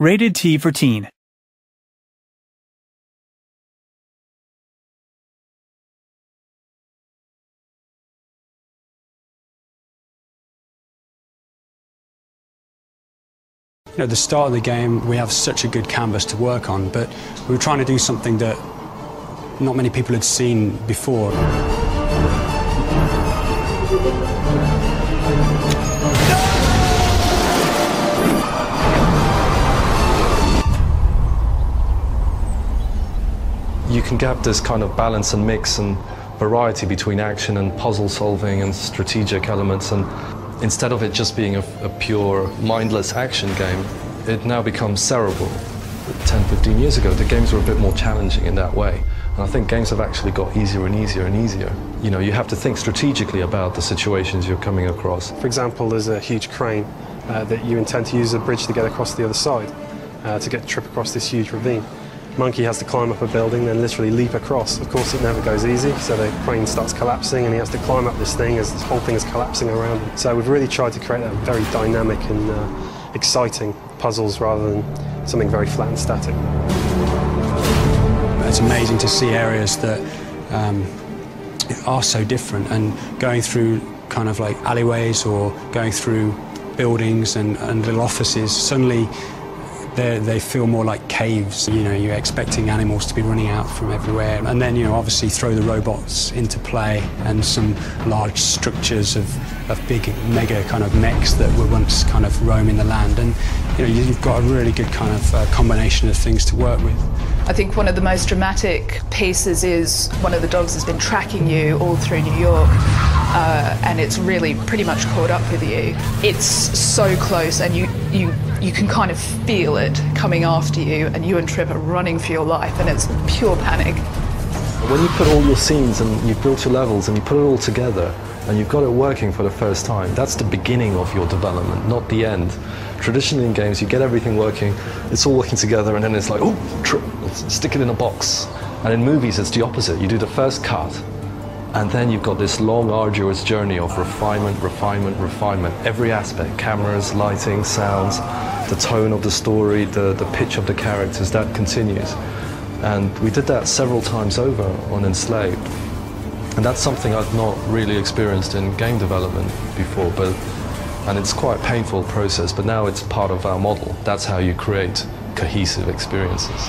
Rated T for Teen. At the start of the game, we have such a good canvas to work on, but we were trying to do something that not many people had seen before. You can get this kind of balance and mix and variety between action and puzzle solving and strategic elements, and instead of it just being a pure mindless action game, it now becomes cerebral. 10, 15 years ago, the games were a bit more challenging in that way. And I think games have actually got easier and easier and easier. You know, you have to think strategically about the situations you're coming across. For example, there's a huge crane that you intend to use a bridge to get across to the other side, to get the trip across this huge ravine. Monkey has to climb up a building, then literally leap across. Of course, it never goes easy, so the crane starts collapsing and he has to climb up this thing as this whole thing is collapsing around him. So we've really tried to create a very dynamic and exciting puzzles rather than something very flat and static. It's amazing to see areas that are so different, and going through kind of like alleyways or going through buildings and little offices, suddenly they feel more like caves. You know, you're expecting animals to be running out from everywhere, and then, you know, obviously throw the robots into play and some large structures of big mega kind of mechs that were once kind of roaming the land, and you know, you've got a really good kind of combination of things to work with. I think one of the most dramatic pieces is one of the dogs has been tracking you all through New York, and it's really pretty much caught up with you. It's so close, and you can kind of feel it coming after you, and you and Trip are running for your life, and it's pure panic. When you put all your scenes and you've built your levels and you put it all together and you've got it working for the first time, that's the beginning of your development, not the end. Traditionally in games, you get everything working, it's all working together, and then it's like, oh, let's stick it in a box. And in movies, it's the opposite. You do the first cut, and then you've got this long, arduous journey of refinement, refinement, refinement. Every aspect, cameras, lighting, sounds, the tone of the story, the pitch of the characters, that continues. And we did that several times over on Enslaved. And that's something I've not really experienced in game development before, and it's quite a painful process, but now it's part of our model. That's how you create cohesive experiences.